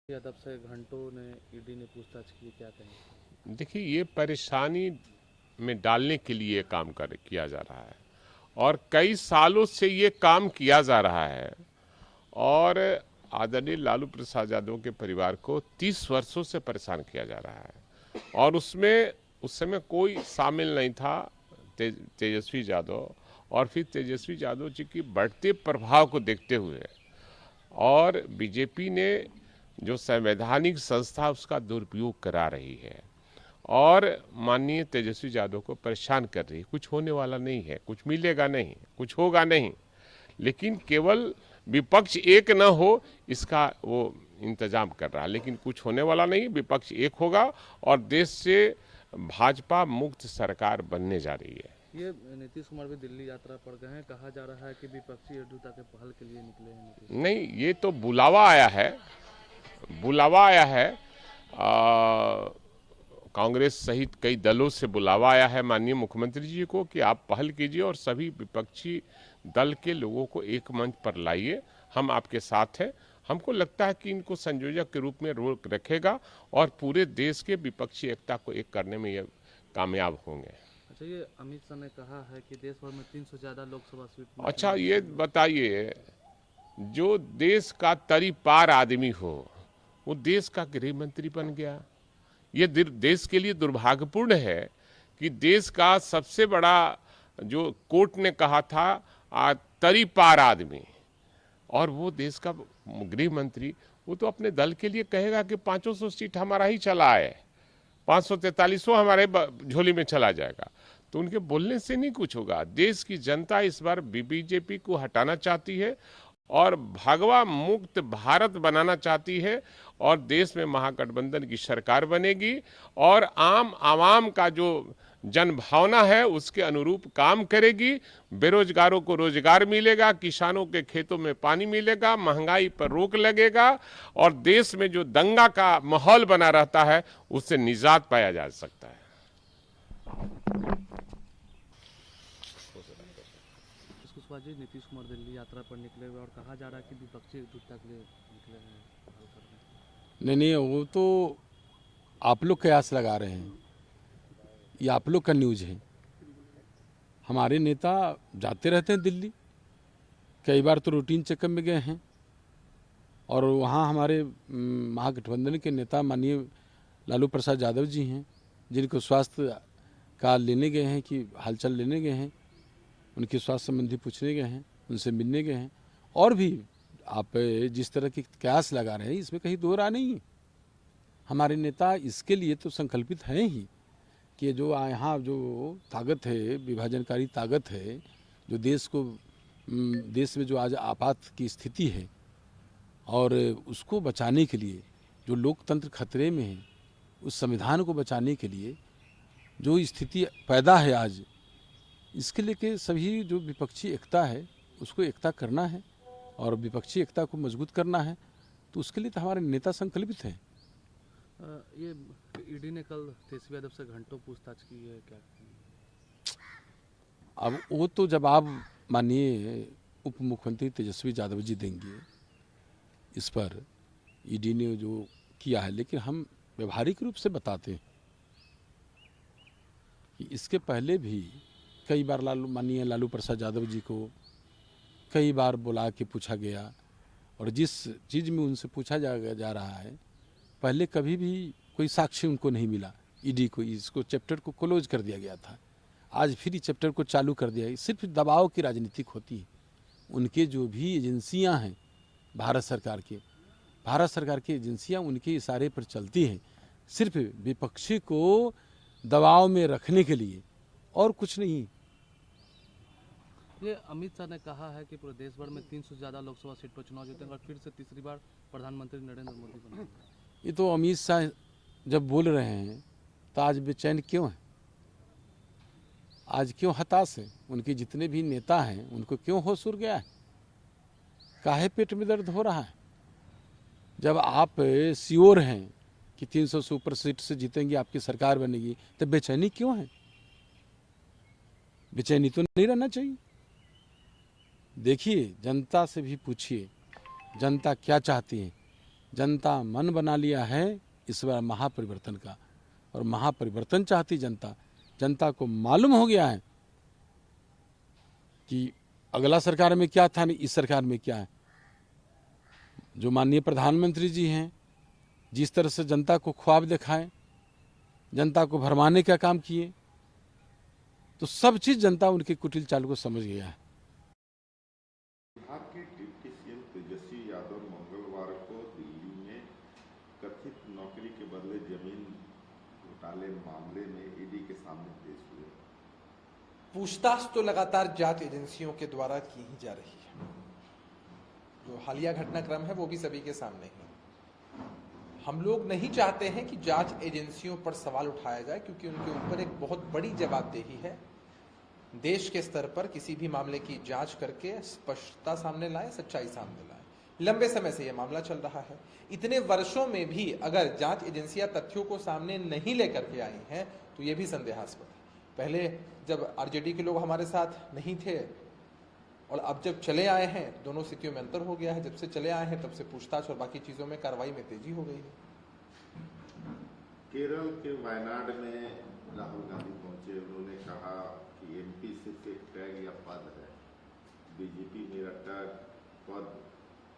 यादव से घंटों ने ईडी ने पूछताछ की, क्या कहें? देखिए, ये परेशानी में डालने के लिए काम कर किया जा रहा है और कई सालों से ये काम किया जा रहा है। और आदरणीय लालू प्रसाद यादव के परिवार को 30 वर्षों से परेशान किया जा रहा है और उसमें उस समय कोई शामिल नहीं था। तेजस्वी यादव और फिर तेजस्वी यादव जी की बढ़ते प्रभाव को देखते हुए और बीजेपी ने जो संवैधानिक संस्था उसका दुरुपयोग करा रही है और माननीय तेजस्वी यादव को परेशान कर रही है। कुछ होने वाला नहीं है, कुछ मिलेगा नहीं, कुछ होगा नहीं, लेकिन केवल विपक्ष एक न हो इसका वो इंतजाम कर रहा है। लेकिन कुछ होने वाला नहीं, विपक्ष एक होगा और देश से भाजपा मुक्त सरकार बनने जा रही है। ये नीतीश कुमार भी दिल्ली यात्रा पर गए हैं, कहा जा रहा है कि विपक्षी एकजुटता के पहल के लिए निकले हैं नीतीश। नहीं, ये तो बुलावा आया है, बुलावा आया है। कांग्रेस सहित कई दलों से बुलावा आया है माननीय मुख्यमंत्री जी को कि आप पहल कीजिए और सभी विपक्षी दल के लोगों को एक मंच पर लाइए, हम आपके साथ हैं। हमको लगता है कि इनको संयोजक के रूप में रोल रखेगा और पूरे देश के विपक्षी एकता को एक करने में ये कामयाब होंगे। अच्छा, ये अमित शाह ने कहा है कि देश भर में 300 से ज़्यादा लोकसभा सीट में अच्छा, ये बताइए, जो देश का तरी पार आदमी हो वो देश का गृह मंत्री बन गया। ये देश के लिए दुर्भाग्यपूर्ण है कि देश का सबसे बड़ा, जो कोर्ट ने कहा था तरी पार आदमी, और वो देश का गृह मंत्री, वो तो अपने दल के लिए कहेगा कि 500 सीट हमारा ही चला है, 543 हमारे झोली में चला जाएगा। तो उनके बोलने से नहीं कुछ होगा। देश की जनता इस बार बीजेपी को हटाना चाहती है और भगवा मुक्त भारत बनाना चाहती है और देश में महागठबंधन की सरकार बनेगी और आम आवाम का जो जन भावना है उसके अनुरूप काम करेगी। बेरोजगारों को रोजगार मिलेगा, किसानों के खेतों में पानी मिलेगा, महंगाई पर रोक लगेगा और देश में जो दंगा का माहौल बना रहता है उससे निजात पाया जा सकता है। कुशवाहा जी, नीतीश कुमार दिल्ली यात्रा पर निकले हुए और कहा जा रहा है कि विपक्षी एकजुटता के लिए निकले हैं, पहल कर रहे हैं। नहीं, वो तो आप लोग कयास लगा रहे हैं, ये आप लोग का न्यूज़ है। हमारे नेता जाते रहते हैं दिल्ली, कई बार तो रूटीन चेकअप में गए हैं और वहाँ हमारे महागठबंधन के नेता माननीय लालू प्रसाद यादव जी हैं, जिनको स्वास्थ्य का लेने गए हैं, कि हालचाल लेने गए हैं, उनके स्वास्थ्य संबंधी पूछने गए हैं, उनसे मिलने गए हैं। और भी आप जिस तरह की कयास लगा रहे हैं इसमें कहीं दो राय नहीं है। हमारे नेता इसके लिए तो संकल्पित हैं ही कि जो यहाँ जो ताकत है, विभाजनकारी ताकत है, जो देश में जो आज आपात की स्थिति है और उसको बचाने के लिए, जो लोकतंत्र खतरे में है, उस संविधान को बचाने के लिए जो स्थिति पैदा है आज, इसके लिए के सभी जो विपक्षी एकता है उसको एकता करना है और विपक्षी एकता को मजबूत करना है। तो उसके लिए तो हमारे नेता संकल्पित हैं। ये ईडी ने कल तेजस्वी यादव से घंटों पूछताछ की है, क्या? अब वो तो जवाब माननीय उप मुख्यमंत्री तेजस्वी यादव जी देंगे इस पर, ईडी ने जो किया है। लेकिन हम व्यवहारिक रूप से बताते हैं कि इसके पहले भी कई बार माननीय लालू प्रसाद यादव जी को कई बार बुला के पूछा गया और जिस चीज़ में उनसे पूछा जा रहा है, पहले कभी भी कोई साक्ष्य उनको नहीं मिला। ईडी को इसको चैप्टर को क्लोज कर दिया गया था, आज फिर चैप्टर को चालू कर दिया। सिर्फ दबाव की राजनीतिक होती है। उनके जो भी एजेंसियां हैं भारत सरकार की एजेंसियां उनके इशारे पर चलती हैं, सिर्फ विपक्षी को दबाव में रखने के लिए, और कुछ नहीं। ये अमित शाह ने कहा है कि पूरे देश भर में 300 से ज़्यादा लोकसभा सीट पर चुनाव जीतेंगे और फिर से तीसरी बार प्रधानमंत्री नरेंद्र मोदी बनेंगे। ये तो अमित शाह जब बोल रहे हैं तो आज बेचैन क्यों है, आज क्यों हताश है? उनके जितने भी नेता हैं उनको क्यों होश उड़ गया है? काहे पेट में दर्द हो रहा है? जब आप श्योर हैं कि 300 से ऊपर सीट से जीतेंगे, आपकी सरकार बनेगी, तो बेचैनी क्यों है? बेचैनी तो नहीं रहना चाहिए। देखिए, जनता से भी पूछिए जनता क्या चाहती है। जनता मन बना लिया है इस बार महापरिवर्तन का, और महापरिवर्तन चाहती जनता। जनता को मालूम हो गया है कि अगला सरकार में क्या था, इस सरकार में क्या है। जो माननीय प्रधानमंत्री जी हैं, जिस तरह से जनता को ख्वाब दिखाए, जनता को भरमाने का काम किए, तो सब चीज जनता उनके कुटिल चाल को समझ गया है। बिहार के डिप्टी सीएम तेजस्वी यादव मंगलवार को दिल्ली में कथित नौकरी के बदले जमीन घोटाले मामले में ईडी के सामने पेश हुए। पूछताछ तो लगातार जांच एजेंसियों के द्वारा की ही जा रही है। जो हालिया घटनाक्रम है वो भी सभी के सामने है। हम लोग नहीं चाहते हैं कि जांच एजेंसियों पर सवाल उठाया जाए, क्योंकि उनके ऊपर एक बहुत बड़ी जवाबदेही है। देश के स्तर पर किसी भी मामले की जांच करके स्पष्टता सामने लाए, सच्चाई सामने लाए। लंबे समय से यह मामला चल रहा है। इतने वर्षों में भी अगर जांच एजेंसियां तथ्यों को सामने नहीं लेकर के आई हैं तो यह भी संदेहास्पद है। पहले जब आरजेडी के लोग हमारे साथ नहीं थे और अब जब चले आए हैं, दोनों स्थितियों में अंतर हो गया है। जब से चले आए हैं तब से पूछताछ और बाकी चीजों में कार्रवाई में तेजी हो गई है। केरल के वायनाड में राहुल गांधी पहुंचे। उन्होंने कहा कि एमपी सिर्फ एक टैग या पद है, बीजेपी मेरा टैग, पद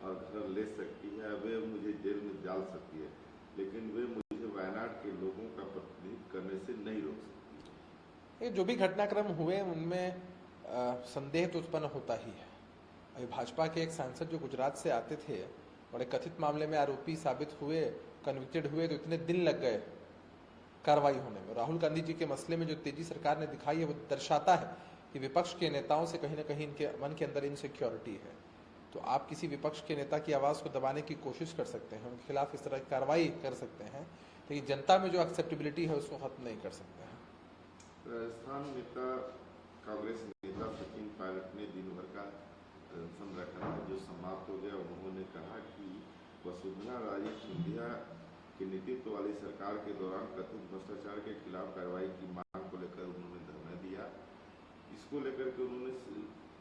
और घर ले सकती है, वे मुझे जेल में डाल सकती है, लेकिन वे मुझे वायनाड के लोगों का प्रतिनिधित्व करने से नहीं रोक सकती। ये जो भी घटनाक्रम हुए उनमें संदेह तो उत्पन्न होता ही है। अभी भाजपा के एक सांसद जो गुजरात से आते थे और एक कथित मामले में आरोपी साबित हुए, कन्विक्टेड हुए, तो इतने दिन लग गए कार्रवाई होने में। राहुल गांधी जी के मसले में जो तेजी सरकार ने दिखाई है वो दर्शाता है कि विपक्ष के नेताओं से कहीं ना कहीं इनके मन के अंदर इनसिक्योरिटी है। तो आप किसी विपक्ष के नेता की आवाज को दबाने की कोशिश कर सकते हैं, उनके खिलाफ इस तरह की कार्रवाई कर सकते हैं, लेकिन जनता में जो एक्सेप्टेबिलिटी है उसको खत्म नहीं कर सकते हैं। राजस्थान नेता कांग्रेस नेता सचिन पायलट ने दिन भर का अनशन रखा था जो समाप्त हो गया। उन्होंने कहा कि वसुंधरा राजे सिंधिया के नेतृत्व वाली सरकार के दौरान कथित भ्रष्टाचार के खिलाफ कार्रवाई की मांग को लेकर उन्होंने धरना दिया। इसको लेकर के उन्होंने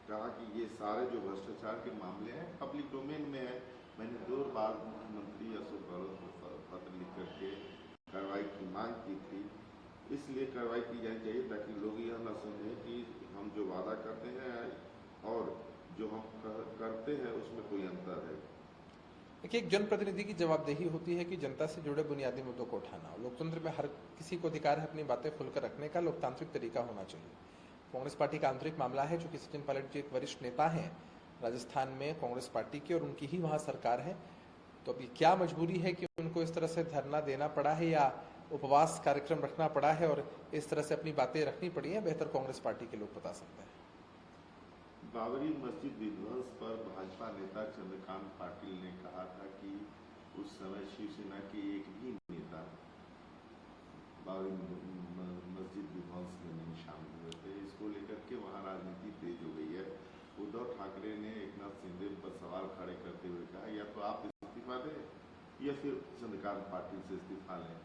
कहा कि ये सारे जो भ्रष्टाचार के मामले हैं पब्लिक डोमेन में है। मैंने 2 बार मुख्यमंत्री अशोक गहलोत को पत्र लिख करके कार्रवाई की मांग की थी। इसलिए कार्रवाई की जानी चाहिए ताकि लोग यह न समझें कि हम जो वादा करते हैं और जो हम करते हैं उसमें कोई अंतर है। देखिए, एक जनप्रतिनिधि की जवाबदेही होती है कि जनता से जुड़े बुनियादी मुद्दों को उठाना। लोकतंत्र में हर किसी को अधिकार है अपनी बातें खुलकर रखने का, लोकतांत्रिक तरीका होना चाहिए। कांग्रेस पार्टी का आंतरिक मामला है, चूंकि सचिन पायलट जी एक वरिष्ठ नेता हैं राजस्थान में कांग्रेस पार्टी के और उनकी ही वहां सरकार है, तो अब ये क्या मजबूरी है कि उनको इस तरह से धरना देना पड़ा है या उपवास कार्यक्रम रखना पड़ा है और इस तरह से अपनी बातें रखनी पड़ी है, बेहतर कांग्रेस पार्टी के लोग बता सकते हैं। बाबरी मस्जिद विध्वंस पर भाजपा नेता चंद्रकांत पाटिल ने कहा था कि उस समय शिवसेना के एक भी नेता बाबरी मस्जिद विध्वंस में नहीं शामिल हुए थे। इसको लेकर के वहां राजनीति तेज हो गई है। उद्धव ठाकरे ने एकनाथ शिंदे पर सवाल खड़े करते हुए कहा, या तो आप इस्तीफा दें या फिर चंद्रकांत पाटिल से इस्तीफा लें।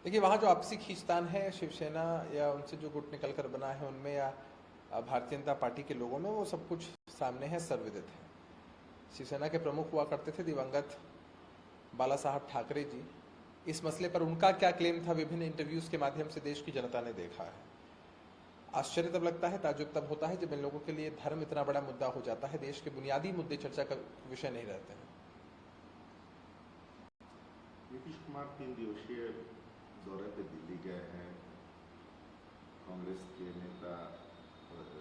देखिए, वहाँ जो आपसी खींचतान है शिवसेना या उनसे जो गुट निकल कर बना है उनमें या भारतीय जनता पार्टी के लोगों में, वो सब कुछ सामने है, सर्वविदित है। शिवसेना के प्रमुख हुआ करते थे दिवंगत बाला साहब ठाकरे जी। इस मसले पर उनका क्या क्लेम था विभिन्न इंटरव्यूज के माध्यम से देश की जनता ने देखा है। आश्चर्य तब लगता है, ताज्जुब तब होता है जब इन लोगों के लिए धर्म इतना बड़ा मुद्दा हो जाता है, देश के बुनियादी मुद्दे चर्चा का विषय नहीं रहते हैं। नीतीश कुमार 3 दिवसीय दौरे पे दिल्ली गए हैं। कांग्रेस के नेता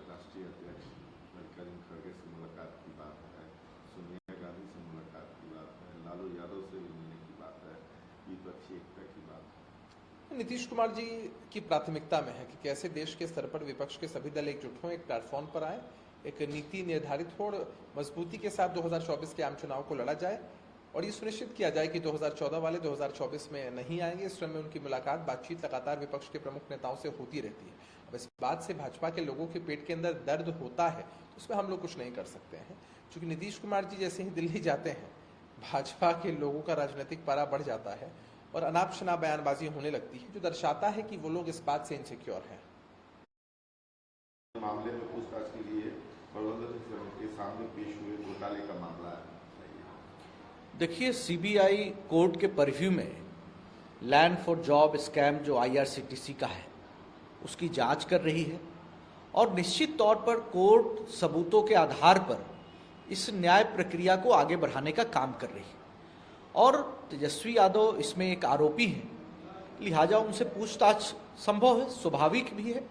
राष्ट्रीय अध्यक्ष मल्लिकार्जुन खड़गे से मुलाकात की बात है, सोनिया गांधी से मुलाकात की बात है, लालू यादव से भी मिलने की बात है, विपक्षी एकता की बात है। नीतीश कुमार जी की प्राथमिकता में है कि कैसे देश के स्तर पर विपक्ष के सभी दल एकजुट हों, एक प्लेटफॉर्म पर आए, एक नीति निर्धारित हो और मजबूती के साथ 2024 के आम चुनाव को लड़ा जाए और ये सुनिश्चित किया जाए कि 2014 वाले 2024 में नहीं आएंगे। इस क्रम में उनकी मुलाकात, बातचीत लगातार विपक्ष के प्रमुख नेताओं से होती रहती है। अब इस बात से भाजपा के लोगों के पेट के अंदर दर्द होता है तो उसमें हम लोग कुछ नहीं कर सकते हैं। क्योंकि नीतीश कुमार जी जैसे ही दिल्ली जाते हैं, भाजपा के लोगों का राजनीतिक पारा बढ़ जाता है और अनाप शनाप बयानबाजी होने लगती है, जो दर्शाता है कि वो लोग इस बात से इनसिक्योर हैं। मामले में पूछताछ के लिए प्रबंधन के सामने पेश हुए घोटाले का मामला है। देखिए, सीबीआई कोर्ट के परव्यू में लैंड फॉर जॉब स्कैम जो आईआरसीटीसी का है उसकी जांच कर रही है और निश्चित तौर पर कोर्ट सबूतों के आधार पर इस न्याय प्रक्रिया को आगे बढ़ाने का काम कर रही है। और तेजस्वी यादव इसमें एक आरोपी हैं, लिहाजा उनसे पूछताछ संभव है, स्वाभाविक भी है।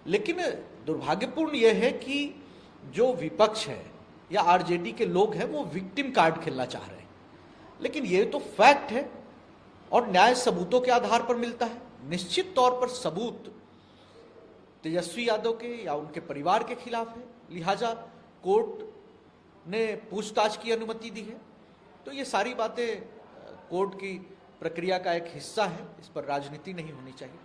लेकिन दुर्भाग्यपूर्ण यह है कि जो विपक्ष है या आरजेडी के लोग हैं वो विक्टिम कार्ड खेलना चाह रहे हैं, लेकिन ये तो फैक्ट है और न्याय सबूतों के आधार पर मिलता है। निश्चित तौर पर सबूत तेजस्वी यादव के या उनके परिवार के खिलाफ है, लिहाजा कोर्ट ने पूछताछ की अनुमति दी है। तो ये सारी बातें कोर्ट की प्रक्रिया का एक हिस्सा है, इस पर राजनीति नहीं होनी चाहिए।